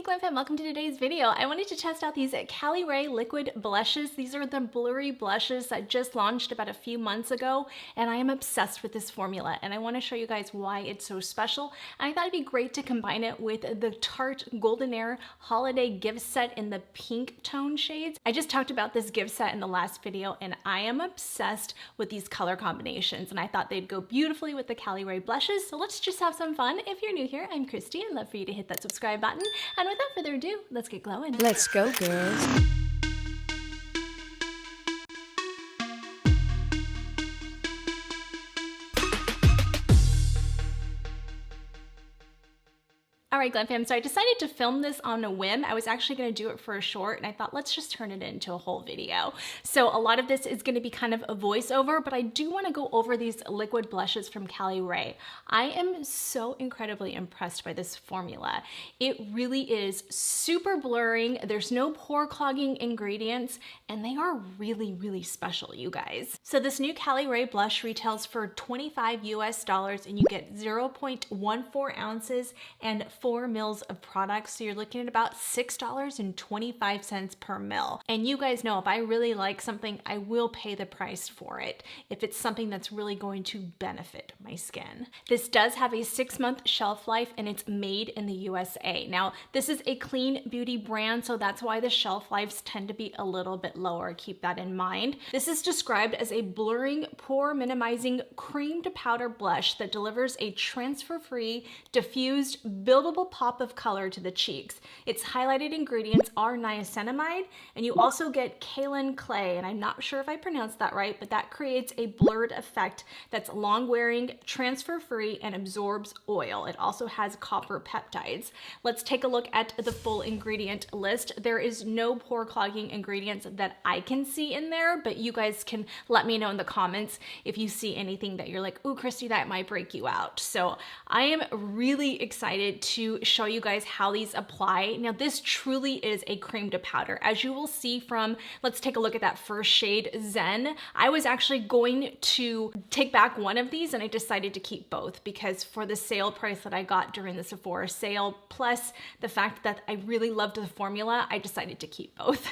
Glam Fam, welcome to today's video. I wanted to test out these Caliray liquid blushes. These are the blurry blushes that just launched about a few months ago, and I am obsessed with this formula, and I want to show you guys why it's so special. And I thought it'd be great to combine it with the Tarte Golden Air Holiday Gift Set in the pink tone shades. I just talked about this gift set in the last video, and I am obsessed with these color combinations, and I thought they'd go beautifully with the Caliray blushes. So let's just have some fun. If you're new here, I'm Kristi. I'd love for you to hit that subscribe button. And without further ado, let's get glowing. Let's go, girls. All right, Glam Fam, so I decided to film this on a whim. I was actually gonna do it for a short, and I thought, let's just turn it into a whole video. So a lot of this is gonna be kind of a voiceover, but I do wanna go over these liquid blushes from Caliray. I am so incredibly impressed by this formula. It really is super blurring. There's no pore clogging ingredients, and they are really, really special, you guys. So this new Caliray blush retails for $25 US, and you get 0.14 ounces and 4 mils of product, so you're looking at about $6.25 per mil. And you guys know if I really like something, I will pay the price for it if it's something that's really going to benefit my skin. This does have a 6-month shelf life, and it's made in the USA. Now, this is a clean beauty brand, so that's why the shelf lives tend to be a little bit lower. Keep that in mind. This is described as a blurring, pore minimizing cream to powder blush that delivers a transfer-free, diffused, buildable pop of color to the cheeks. Its highlighted ingredients are niacinamide, and you also get kaolin clay, and I'm not sure if I pronounced that right, but that creates a blurred effect that's long-wearing, transfer-free, and absorbs oil. It also has copper peptides. Let's take a look at the full ingredient list. There is no pore clogging ingredients that I can see in there, but you guys can let me know in the comments if you see anything that you're like, ooh, Kristi, that might break you out. So I am really excited to show you guys how these apply. Now, this truly is a cream to powder. As you will see from, let's take a look at that first shade, Zen. I was actually going to take back one of these, and I decided to keep both because for the sale price that I got during the Sephora sale, plus the fact that I really loved the formula, I decided to keep both.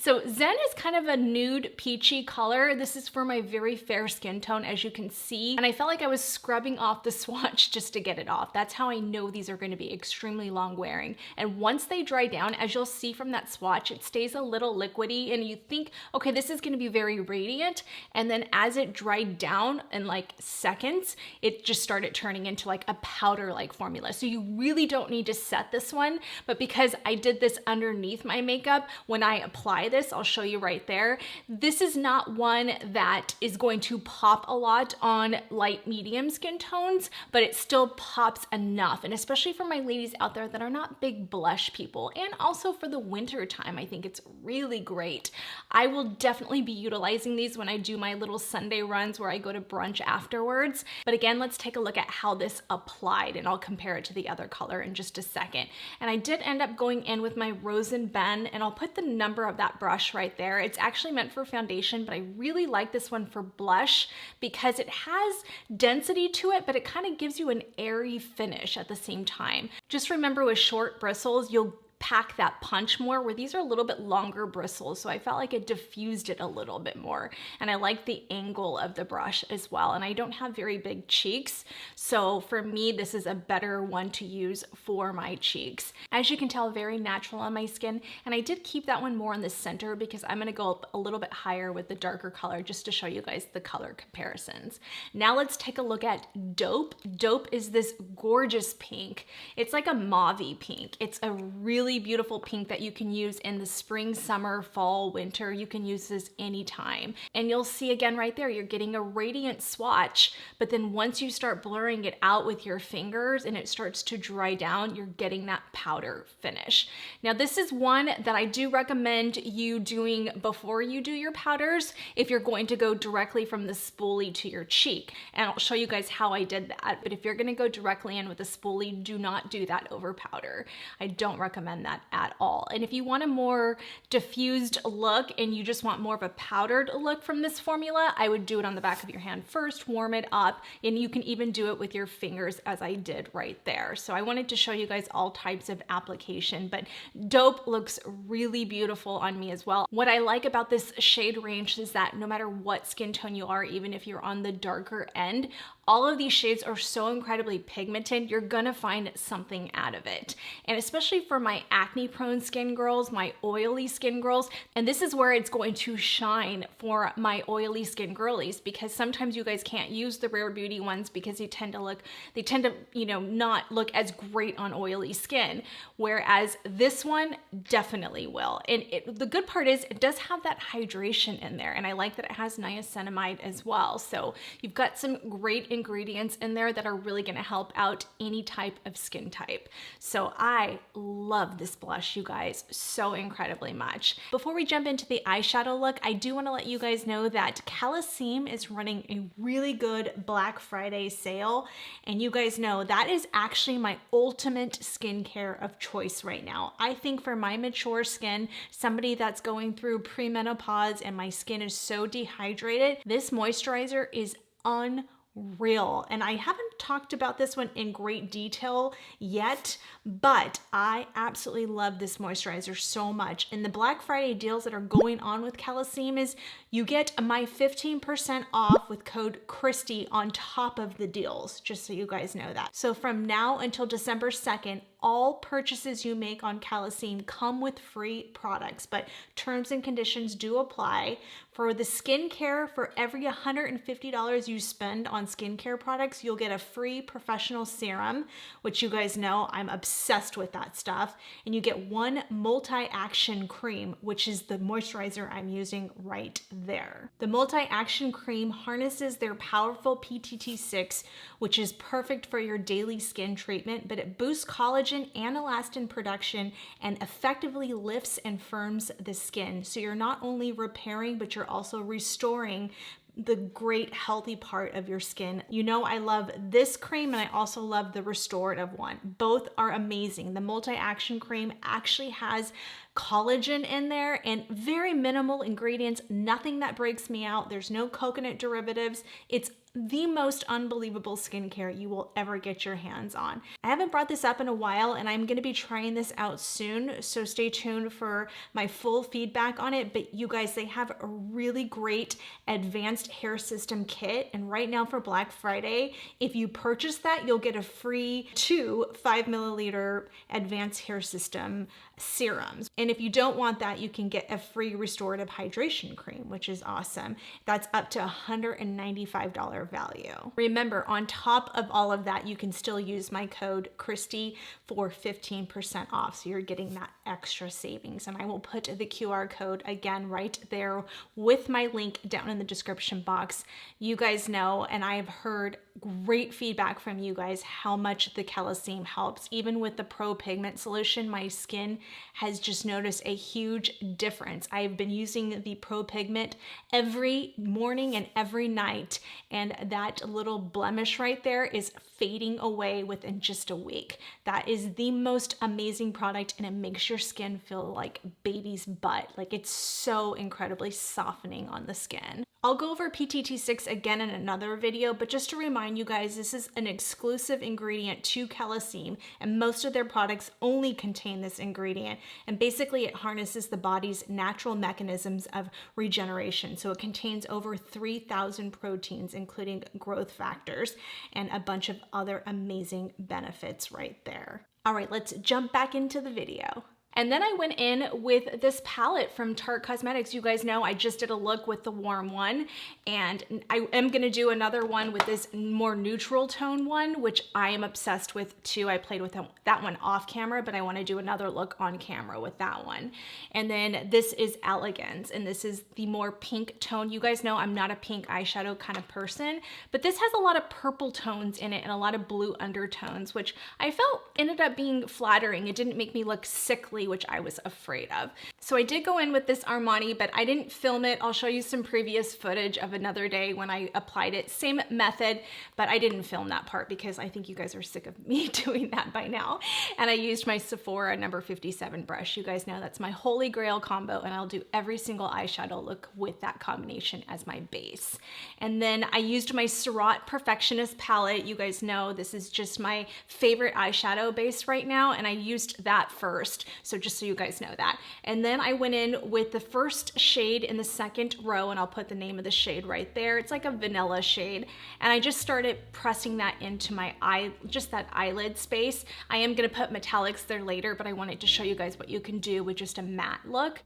So Zen is kind of a nude peachy color. This is for my very fair skin tone, as you can see, and I felt like I was scrubbing off the swatch just to get it off. That's how I know these are going to be extremely long wearing. And once they dry down, as you'll see from that swatch, it stays a little liquidy, and you think, okay, this is going to be very radiant. And then as it dried down in like seconds, it just started turning into like a powder-like formula. So you really don't need to set this one, but because I did this underneath my makeup, when I apply this, I'll show you right there. This is not one that is going to pop a lot on light medium skin tones, but it still pops enough. And especially for my ladies out there that are not big blush people, and also for the winter time, I think it's really great. I will definitely be utilizing these when I do my little Sunday runs where I go to brunch afterwards. But again, let's take a look at how this applied, and I'll compare it to the other color in just a second. And I did end up going in with my Rose and Ben, and I'll put the number of that brush right there. It's actually meant for foundation, but I really like this one for blush because it has density to it, but it kind of gives you an airy finish at the same time. Just remember, with short bristles, you'll pack that punch more, where these are a little bit longer bristles, so I felt like it diffused it a little bit more. And I like the angle of the brush as well, and I don't have very big cheeks, so for me this is a better one to use for my cheeks. As you can tell, very natural on my skin, and I did keep that one more in the center because I'm going to go up a little bit higher with the darker color just to show you guys the color comparisons. Now let's take a look at Dope. Dope is this gorgeous pink. It's like a mauve-y pink. It's a really beautiful pink that you can use in the spring, summer, fall, winter. You can use this anytime. And you'll see again right there, you're getting a radiant swatch, but then once you start blurring it out with your fingers and it starts to dry down, you're getting that powder finish. Now, this is one that I do recommend you doing before you do your powders if you're going to go directly from the spoolie to your cheek. And I'll show you guys how I did that. But if you're gonna go directly in with a spoolie, do not do that over powder. I don't recommend recommend that at all. And if you want a more diffused look and you just want more of a powdered look from this formula, I would do it on the back of your hand first, warm it up, and you can even do it with your fingers as I did right there. So I wanted to show you guys all types of application, but Dope looks really beautiful on me as well. What I like about this shade range is that no matter what skin tone you are, even if you're on the darker end, all of these shades are so incredibly pigmented, you're gonna find something out of it. And especially for my acne prone skin girls, my oily skin girls, and this is where it's going to shine for my oily skin girlies, because sometimes you guys can't use the Rare Beauty ones because they tend to, you know, not look as great on oily skin. Whereas this one definitely will. And the good part is it does have that hydration in there. And I like that it has niacinamide as well. So you've got some great ingredients in there that are really going to help out any type of skin type. So I love this blush, you guys, so incredibly much. Before we jump into the eyeshadow look, I do want to let you guys know that Calecim is running a really good Black Friday sale. And you guys know that is actually my ultimate skincare of choice right now. I think for my mature skin, somebody that's going through premenopause and my skin is so dehydrated, this moisturizer is unreal. And I haven't talked about this one in great detail yet, but I absolutely love this moisturizer so much. And the Black Friday deals that are going on with Calecim is you get my 15% off with code Kristi on top of the deals, just so you guys know that. So from now until December 2nd, all purchases you make on Calecim come with free products, but terms and conditions do apply. For the skincare, for every $150 you spend on skincare products, you'll get a free professional serum, which you guys know I'm obsessed with that stuff. And you get one multi-action cream, which is the moisturizer I'm using right there. The multi-action cream harnesses their powerful PTT6, which is perfect for your daily skin treatment, but it boosts collagen and elastin production and effectively lifts and firms the skin. So you're not only repairing, but you're also restoring the great healthy part of your skin. You know, I love this cream and I also love the restorative one. Both are amazing. The multi-action cream actually has collagen in there and very minimal ingredients, nothing that breaks me out. There's no coconut derivatives. It's the most unbelievable skincare you will ever get your hands on. I haven't brought this up in a while and I'm gonna be trying this out soon, so stay tuned for my full feedback on it. But you guys, they have a really great advanced hair system kit, and right now for Black Friday, if you purchase that, you'll get a free 2 5-milliliter advanced hair system serums. And if you don't want that, you can get a free restorative hydration cream, which is awesome. That's up to $195 value. Remember, on top of all of that, you can still use my code Kristi for 15% off. So you're getting that extra savings. And I will put the QR code again right there with my link down in the description box. You guys know, and I have heard great feedback from you guys how much the Calecim helps. Even with the Pro Pigment Solution, my skin has just noticed a huge difference. I've been using the Pro Pigment every morning and every night, and that little blemish right there is fading away within just a week. That is the most amazing product, and it makes your skin feel like baby's butt. Like, it's so incredibly softening on the skin. I'll go over PTT6 again in another video, but just to remind you guys, this is an exclusive ingredient to Calecim, and most of their products only contain this ingredient. And basically it harnesses the body's natural mechanisms of regeneration. So it contains over 3,000 proteins, including growth factors, and a bunch of other amazing benefits right there. All right, let's jump back into the video. And then I went in with this palette from Tarte Cosmetics. You guys know I just did a look with the warm one, and I am gonna do another one with this more neutral tone one, which I am obsessed with too. I played with that one off camera, but I wanna do another look on camera with that one. And then this is Elegance, and this is the more pink tone. You guys know I'm not a pink eyeshadow kind of person, but this has a lot of purple tones in it and a lot of blue undertones, which I felt ended up being flattering. It didn't make me look sickly immediately, which I was afraid of. So I did go in with this Armani, but I didn't film it. I'll show you some previous footage of another day when I applied it. Same method, but I didn't film that part because I think you guys are sick of me doing that by now. And I used my Sephora number 57 brush. You guys know that's my holy grail combo, and I'll do every single eyeshadow look with that combination as my base. And then I used my Surratt Perfectionist palette. You guys know this is just my favorite eyeshadow base right now, and I used that first, so just so you guys know that. And then I went in with the first shade in the second row, and I'll put the name of the shade right there. It's like a vanilla shade, and I just started pressing that into my eye, just that eyelid space. I am gonna put metallics there later, but I wanted to show you guys what you can do with just a matte look.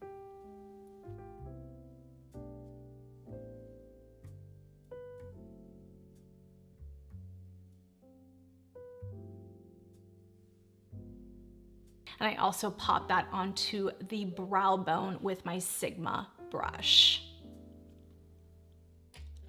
And I also pop that onto the brow bone with my Sigma brush.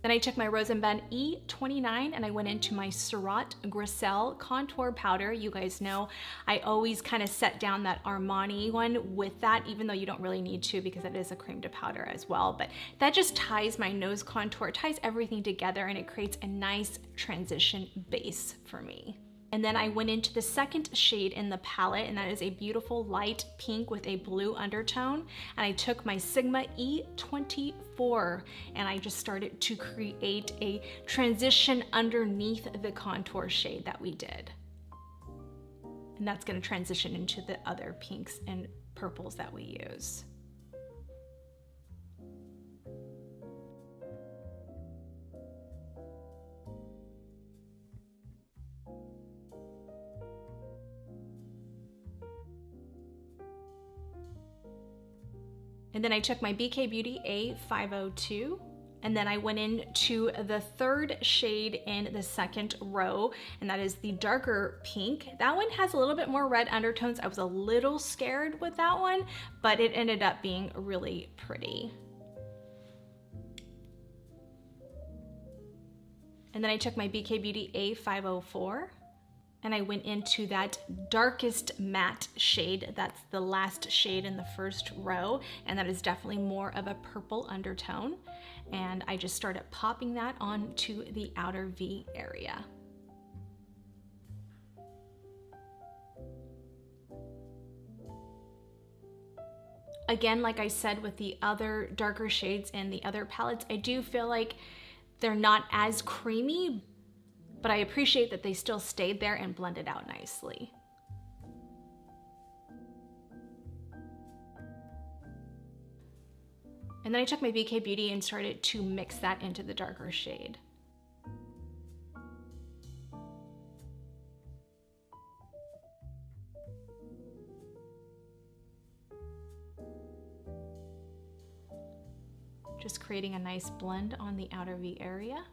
Then I took my Rose and Ben E29 and I went into my Surratt Griselle contour powder. You guys know I always kind of set down that Armani one with that, even though you don't really need to because it is a cream to powder as well. But that just ties my nose contour, ties everything together, and it creates a nice transition base for me. And then I went into the second shade in the palette, and that is a beautiful light pink with a blue undertone. And I took my Sigma E24 and I just started to create a transition underneath the contour shade that we did. And that's gonna transition into the other pinks and purples that we use. And then I took my BK Beauty A502, and then I went into the third shade in the second row, and that is the darker pink. That one has a little bit more red undertones. I was a little scared with that one, but it ended up being really pretty. And then I took my BK Beauty A504. And I went into that darkest matte shade. That's the last shade in the first row, and that is definitely more of a purple undertone. And I just started popping that onto the outer V area. Again, like I said with the other darker shades in the other palettes, I do feel like they're not as creamy, but I appreciate that they still stayed there and blended out nicely. And then I took my BK Beauty and started to mix that into the darker shade. Just creating a nice blend on the outer V area.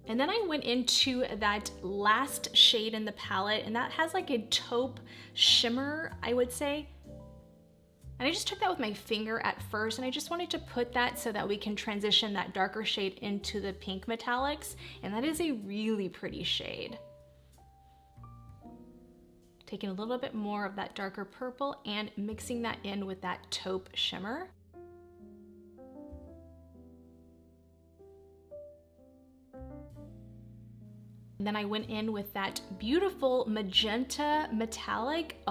And then I went into that last shade in the palette, and that has like a taupe shimmer, I would say. And I just took that with my finger at first, and I just wanted to put that so that we can transition that darker shade into the pink metallics. And that is a really pretty shade. Taking a little bit more of that darker purple and mixing that in with that taupe shimmer. And then I went in with that beautiful magenta metallic,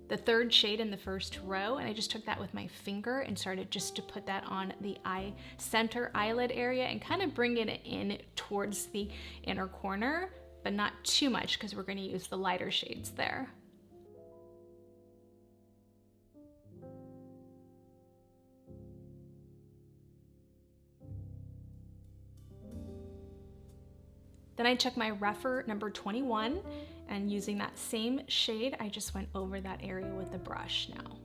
the third shade in the first row, and I just took that with my finger and started just to put that on the eye center eyelid area and kind of bring it in towards the inner corner, but not too much because we're going to use the lighter shades there. Then I took my Rephr number 21, and using that same shade, I just went over that area with the brush now.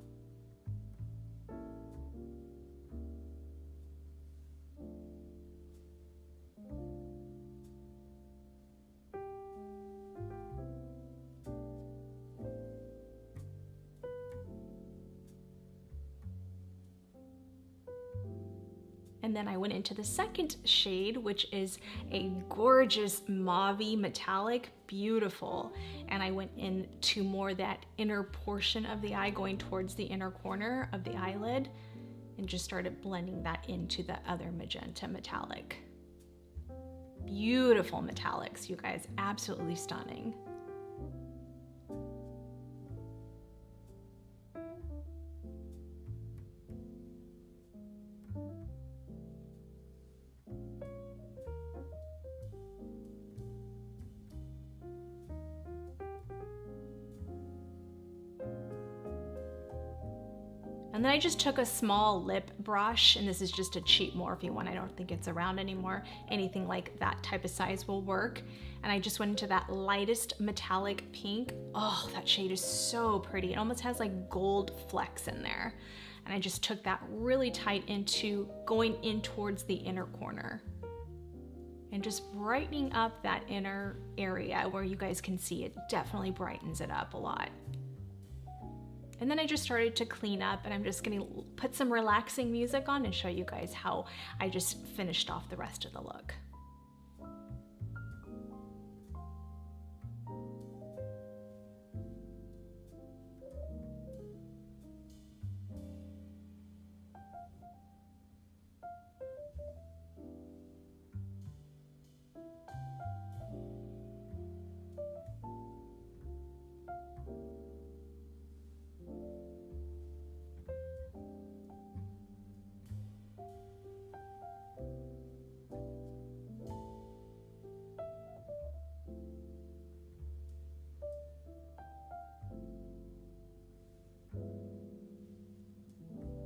And then I went into the second shade, which is a gorgeous mauve-y metallic, beautiful. And I went into more that inner portion of the eye, going towards the inner corner of the eyelid, and just started blending that into the other magenta metallic. Beautiful metallics, you guys, absolutely stunning. And then I just took a small lip brush, and this is just a cheap Morphe one. I don't think it's around anymore. Anything like that type of size will work. And I just went into that lightest metallic pink. Oh, that shade is so pretty. It almost has like gold flecks in there. And I just took that really tight into going in towards the inner corner. And just brightening up that inner area where you guys can see it definitely brightens it up a lot. And then I just started to clean up, and I'm just gonna put some relaxing music on and show you guys how I just finished off the rest of the look.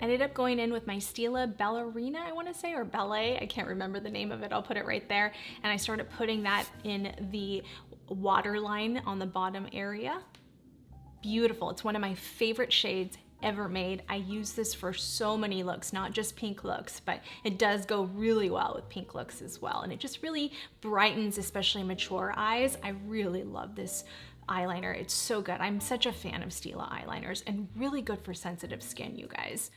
I ended up going in with my Stila Ballerina, I want to say, or Ballet. I can't remember the name of it. I'll put it right there. And I started putting that in the waterline on the bottom area. Beautiful. It's one of my favorite shades ever made. I use this for so many looks, not just pink looks, but it does go really well with pink looks as well. And it just really brightens, especially mature eyes. I really love this eyeliner. It's so good. I'm such a fan of Stila eyeliners, and really good for sensitive skin, you guys.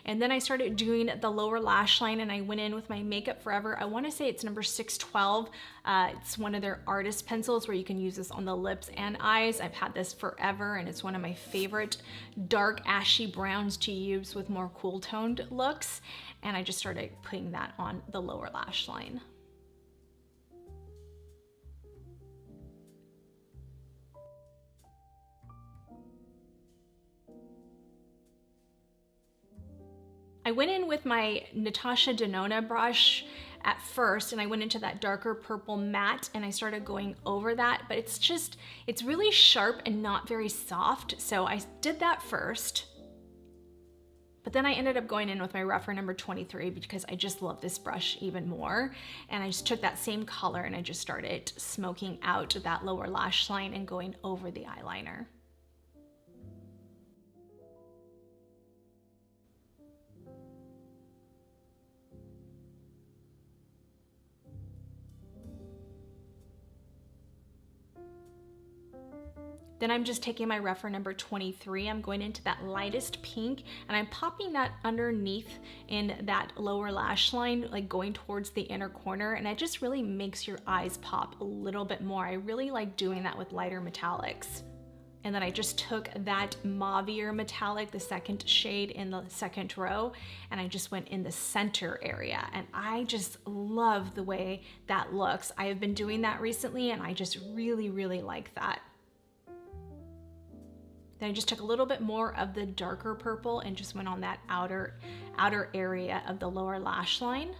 And then I started doing the lower lash line, and I went in with my Makeup Forever. I want to say it's number 612. It's one of their artist pencils where you can use this on the lips and eyes. I've had this forever, and it's one of my favorite dark ashy browns to use with more cool toned looks. And I just started putting that on the lower lash line. I went in with my Natasha Denona brush at first, and I went into that darker purple matte, and I started going over that, but it's really sharp and not very soft. So I did that first, but then I ended up going in with my rougher number 23 because I just love this brush even more. And I just took that same color and I just started smoking out that lower lash line and going over the eyeliner. Then I'm just taking my rougher number 23. I'm going into that lightest pink, and I'm popping that underneath in that lower lash line, like going towards the inner corner, and it just really makes your eyes pop a little bit more. I really like doing that with lighter metallics. And then I just took that mauvier metallic, the second shade in the second row, and I just went in the center area. And I just love the way that looks. I have been doing that recently, and I just really, really like that. Then I just took a little bit more of the darker purple and just went on that outer area of the lower lash line.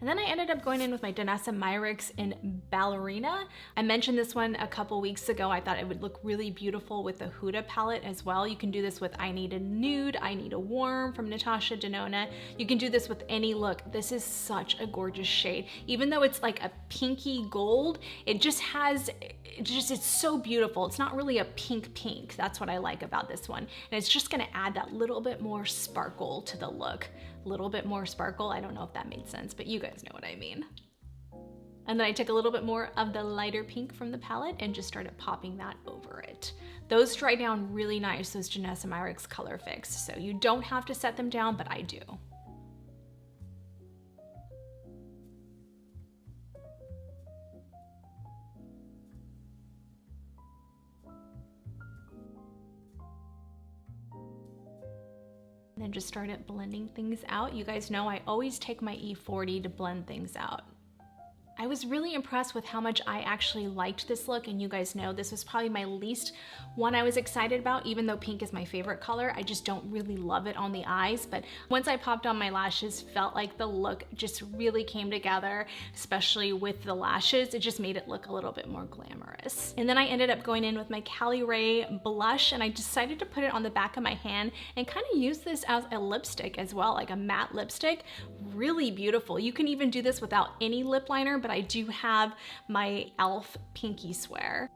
And then I ended up going in with my Danessa Myricks in Ballerina. I mentioned this one a couple weeks ago. I thought it would look really beautiful with the Huda palette as well. You can do this with I Need a Nude, I Need a Warm from Natasha Denona. You can do this with any look. This is such a gorgeous shade. Even though it's like a pinky gold, it just has, it's so beautiful. It's not really a pink. That's what I like about this one. And it's just gonna add that little bit more sparkle to the look. A little bit more sparkle. I don't know if that made sense, but you guys know what I mean. And then I took a little bit more of the lighter pink from the palette and just started popping that over it. Those dry down really nice, those Janessa Myricks Color Fix. So you don't have to set them down, but I do. And then just started blending things out. You guys know I always take my E40 to blend things out. I was really impressed with how much I actually liked this look, and you guys know this was probably my least one I was excited about. Even though pink is my favorite color, I just don't really love it on the eyes. But once I popped on my lashes, felt like the look just really came together, especially with the lashes. It just made it look a little bit more glamorous. And then I ended up going in with my Caliray blush, and I decided to put it on the back of my hand and kind of use this as a lipstick as well, like a matte lipstick. Really beautiful. You can even do this without any lip liner, but I do have my e.l.f. Pinky Swear.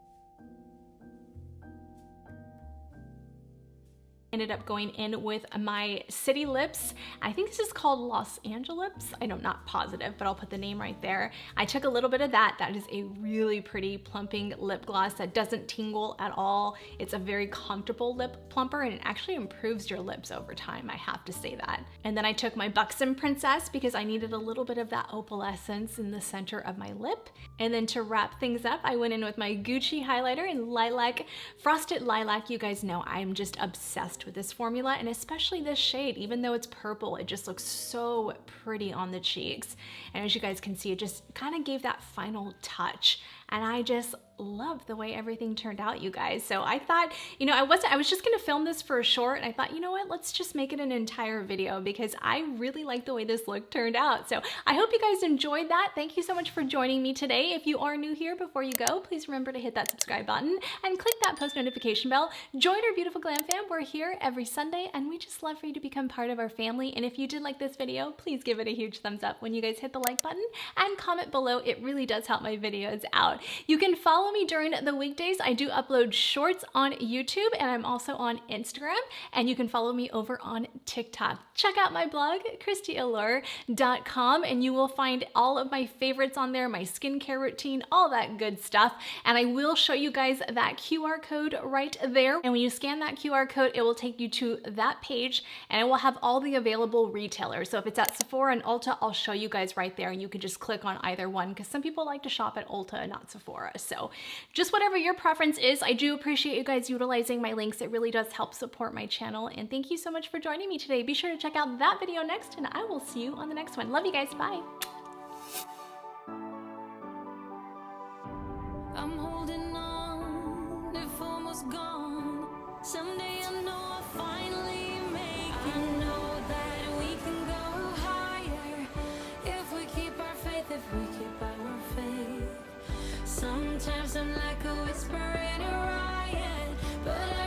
Ended up going in with my City Lips. I think this is called Los Angeles. I'm not positive, but I'll put the name right there. I took a little bit of that. That is a really pretty plumping lip gloss that doesn't tingle at all. It's a very comfortable lip plumper, and it actually improves your lips over time, I have to say that. And then I took my Buxom Princess because I needed a little bit of that opalescence in the center of my lip. And then to wrap things up, I went in with my Gucci highlighter in Lilac, Frosted Lilac. You guys know I'm just obsessed with this formula, and especially this shade. Even though it's purple, it just looks so pretty on the cheeks. And as you guys can see, it just kind of gave that final touch. And I just love the way everything turned out, you guys. So I thought, you know, I was just gonna film this for a short, and I thought, you know what, let's just make it an entire video because I really like the way this look turned out. So I hope you guys enjoyed that. Thank you so much for joining me today. If you are new here, before you go, please remember to hit that subscribe button and click that post notification bell. Join our beautiful glam fam. We're here every Sunday, and we just love for you to become part of our family. And if you did like this video, please give it a huge thumbs up when you guys hit the like button and comment below. It really does help my videos out. You can follow me during the weekdays. I do upload shorts on YouTube, and I'm also on Instagram, and you can follow me over on TikTok. Check out my blog, KristiAllure.com, and you will find all of my favorites on there, my skincare routine, all that good stuff. And I will show you guys that QR code right there. And when you scan that QR code, it will take you to that page, and it will have all the available retailers. So if it's at Sephora and Ulta, I'll show you guys right there, and you can just click on either one because some people like to shop at Ulta and not Sephora. So just whatever your preference is, I do appreciate you guys utilizing my links. It really does help support my channel. And thank you so much for joining me today. Be sure to check out that video next, and I will see you on the next one. Love you guys. Bye. I'm holding on, if almost gone. Someday I know I'll finally make it. I know that we can go higher if we keep our faith, if we keep our faith. Sometimes I'm like a whisper in a riot, but